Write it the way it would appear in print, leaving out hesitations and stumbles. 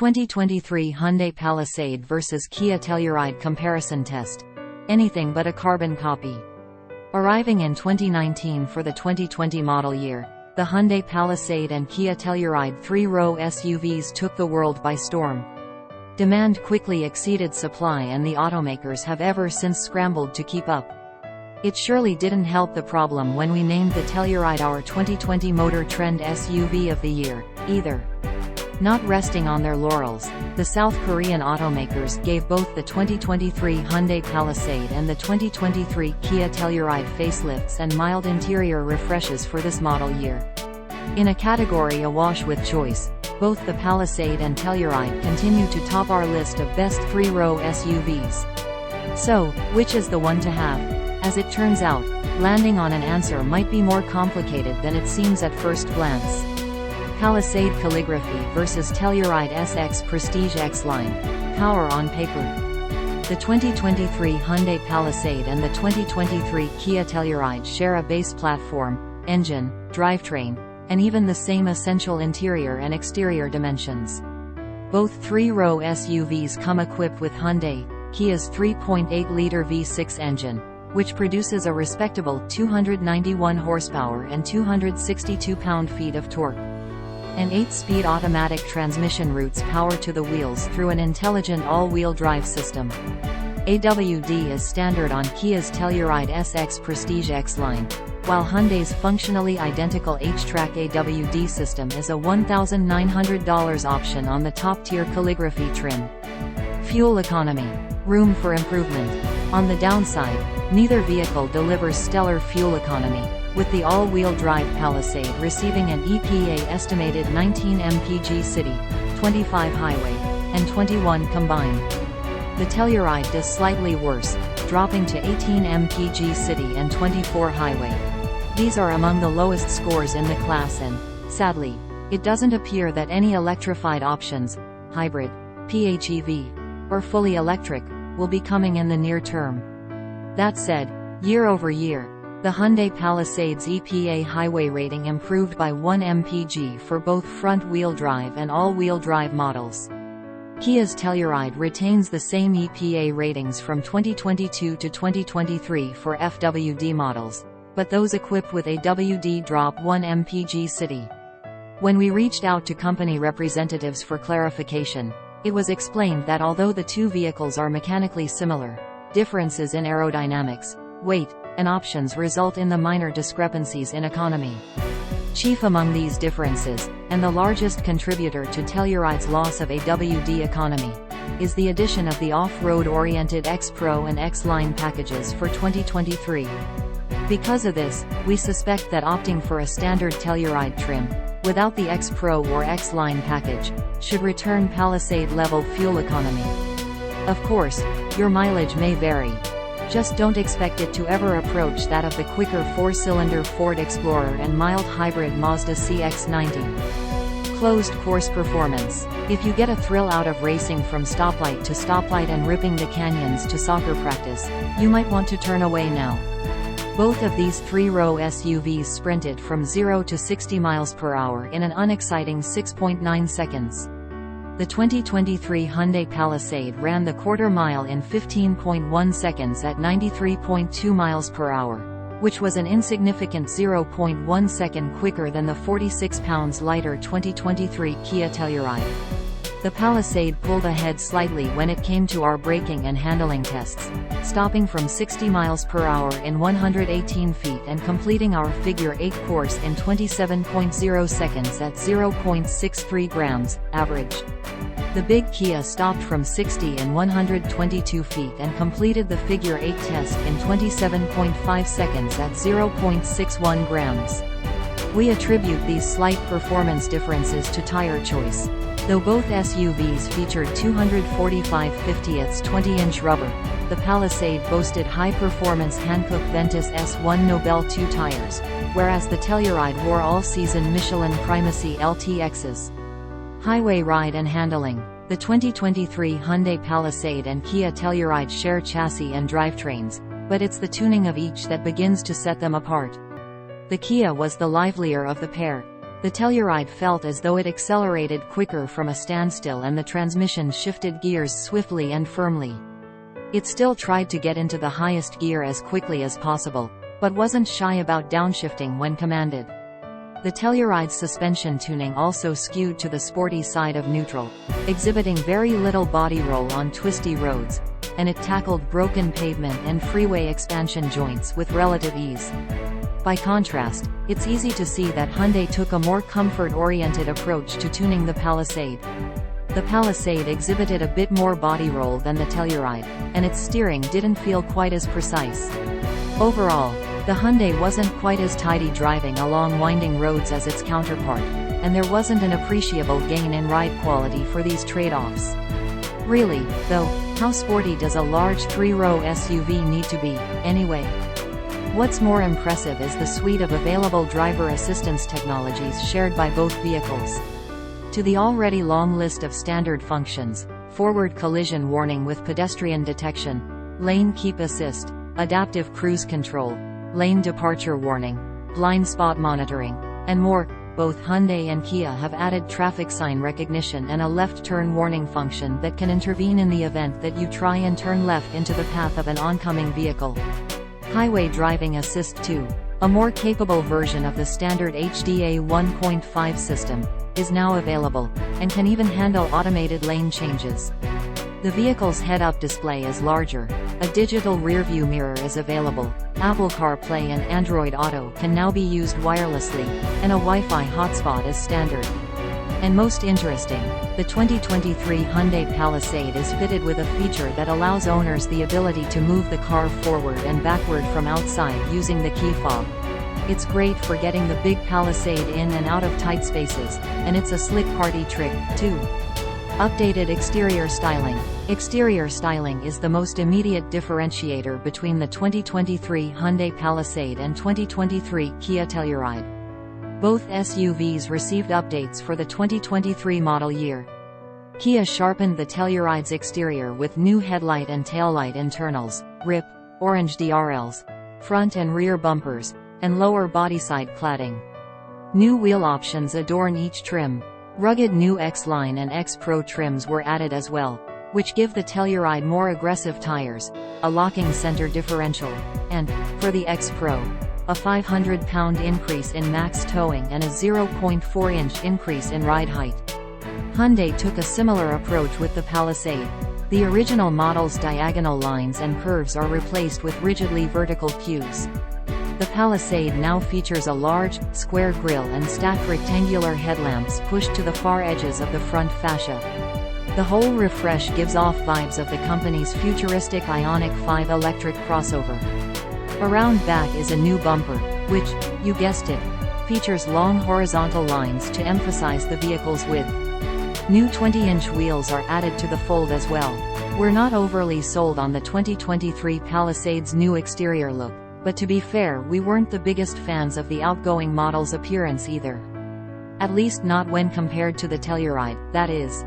2023 Hyundai Palisade vs Kia Telluride comparison test. Anything but a carbon copy. Arriving in 2019 for the 2020 model year, the Hyundai Palisade and Kia Telluride three-row SUVs took the world by storm. Demand quickly exceeded supply and the automakers have ever since scrambled to keep up. It surely didn't help the problem when we named the Telluride our 2020 MotorTrend SUV of the year, either. Not resting on their laurels, the South Korean automakers gave both the 2023 Hyundai Palisade and the 2023 Kia Telluride facelifts and mild interior refreshes for this model year. In a category awash with choice, both the Palisade and Telluride continue to top our list of best three-row SUVs. So, which is the one to have? As it turns out, landing on an answer might be more complicated than it seems at first glance. Palisade calligraphy vs Telluride SX Prestige X-Line. Power on paper. The 2023 Hyundai Palisade and the 2023 Kia Telluride share a base platform, engine, drivetrain, and even the same essential interior and exterior dimensions. Both three-row SUVs come equipped with Hyundai, Kia's 3.8-liter V6 engine, which produces a respectable 291 horsepower and 262 pound-feet of torque. An 8-speed automatic transmission routes power to the wheels through an intelligent all-wheel drive system. AWD is standard on Kia's Telluride SX Prestige X-Line, while Hyundai's functionally identical H-Track AWD system is a $1,900 option on the top-tier calligraphy trim. Fuel economy. Room for improvement. On the downside, neither vehicle delivers stellar fuel economy, with the all-wheel drive Palisade receiving an EPA estimated 19 mpg city, 25 highway, and 21 combined. The Telluride does slightly worse, dropping to 18 mpg city and 24 highway. These are among the lowest scores in the class and, sadly, it doesn't appear that any electrified options, hybrid, PHEV, or fully electric, will be coming in the near term. That said, year over year, the Hyundai Palisade's EPA highway rating improved by 1 mpg for both front-wheel drive and all-wheel drive models. Kia's Telluride retains the same EPA ratings from 2022 to 2023 for FWD models, but those equipped with AWD drop 1 mpg city. When we reached out to company representatives for clarification, it was explained that although the two vehicles are mechanically similar, differences in aerodynamics, weight, and options result in the minor discrepancies in economy. Chief among these differences, and the largest contributor to Telluride's loss of AWD economy, is the addition of the off-road-oriented X-Pro and X-Line packages for 2023. Because of this, we suspect that opting for a standard Telluride trim, without the X-Pro or X-Line package, should return Palisade-level fuel economy. Of course, your mileage may vary. Just don't expect it to ever approach that of the quicker four-cylinder Ford Explorer and mild hybrid Mazda CX-90. Closed course performance. If you get a thrill out of racing from stoplight to stoplight and ripping the canyons to soccer practice, you might want to turn away now. Both of these three-row SUVs sprinted from 0 to 60 miles per hour in an unexciting 6.9 seconds. The 2023 Hyundai Palisade ran the quarter mile in 15.1 seconds at 93.2 miles per hour, which was an insignificant 0.1 second quicker than the 46 pounds lighter 2023 Kia Telluride. The Palisade pulled ahead slightly when it came to our braking and handling tests, stopping from 60 miles per hour in 118 feet and completing our Figure 8 course in 27.0 seconds at 0.63 grams, average. The big Kia stopped from 60 in 122 feet and completed the Figure 8 test in 27.5 seconds at 0.61 grams. We attribute these slight performance differences to tire choice. Though both SUVs featured 245 50ths 20-inch rubber, the Palisade boasted high-performance Hankook Ventus S1 Nobel 2 tires, whereas the Telluride wore all-season Michelin Primacy LTXs. Highway ride and handling. The 2023 Hyundai Palisade and Kia Telluride share chassis and drivetrains, but it's the tuning of each that begins to set them apart. The Kia was the livelier of the pair. The Telluride felt as though it accelerated quicker from a standstill and the transmission shifted gears swiftly and firmly. It still tried to get into the highest gear as quickly as possible, but wasn't shy about downshifting when commanded. The Telluride's suspension tuning also skewed to the sporty side of neutral, exhibiting very little body roll on twisty roads, and it tackled broken pavement and freeway expansion joints with relative ease. By contrast, it's easy to see that Hyundai took a more comfort-oriented approach to tuning the Palisade. The Palisade exhibited a bit more body roll than the Telluride, and its steering didn't feel quite as precise. Overall, the Hyundai wasn't quite as tidy driving along winding roads as its counterpart, and there wasn't an appreciable gain in ride quality for these trade-offs. Really, though, how sporty does a large 3-row SUV need to be, anyway? What's more impressive is the suite of available driver assistance technologies shared by both vehicles. To the already long list of standard functions, forward collision warning with pedestrian detection, lane keep assist, adaptive cruise control, lane departure warning, blind spot monitoring, and more, both Hyundai and Kia have added traffic sign recognition and a left turn warning function that can intervene in the event that you try and turn left into the path of an oncoming vehicle. Highway Driving Assist 2, a more capable version of the standard HDA 1.5 system, is now available, and can even handle automated lane changes. The vehicle's head-up display is larger, a digital rearview mirror is available, Apple CarPlay and Android Auto can now be used wirelessly, and a Wi-Fi hotspot is standard. And most interesting, the 2023 Hyundai Palisade is fitted with a feature that allows owners the ability to move the car forward and backward from outside using the key fob. It's great for getting the big Palisade in and out of tight spaces, and it's a slick party trick, too. Updated exterior styling. Exterior styling is the most immediate differentiator between the 2023 Hyundai Palisade and 2023 Kia Telluride. Both SUVs received updates for the 2023 model year. Kia sharpened the Telluride's exterior with new headlight and taillight internals, RIP, orange DRLs, front and rear bumpers, and lower bodyside cladding. New wheel options adorn each trim. Rugged new X-Line and X-Pro trims were added as well, which give the Telluride more aggressive tires, a locking center differential, and, for the X-Pro, a 500-pound increase in max towing and a 0.4-inch increase in ride height. Hyundai took a similar approach with the Palisade. The original model's diagonal lines and curves are replaced with rigidly vertical cues. The Palisade now features a large, square grille and stacked rectangular headlamps pushed to the far edges of the front fascia. The whole refresh gives off vibes of the company's futuristic Ioniq 5 electric crossover. Around back is a new bumper, which, you guessed it, features long horizontal lines to emphasize the vehicle's width. New 20-inch wheels are added to the fold as well. We're not overly sold on the 2023 Palisade's new exterior look, but to be fair, we weren't the biggest fans of the outgoing model's appearance either. At least not when compared to the Telluride, that is.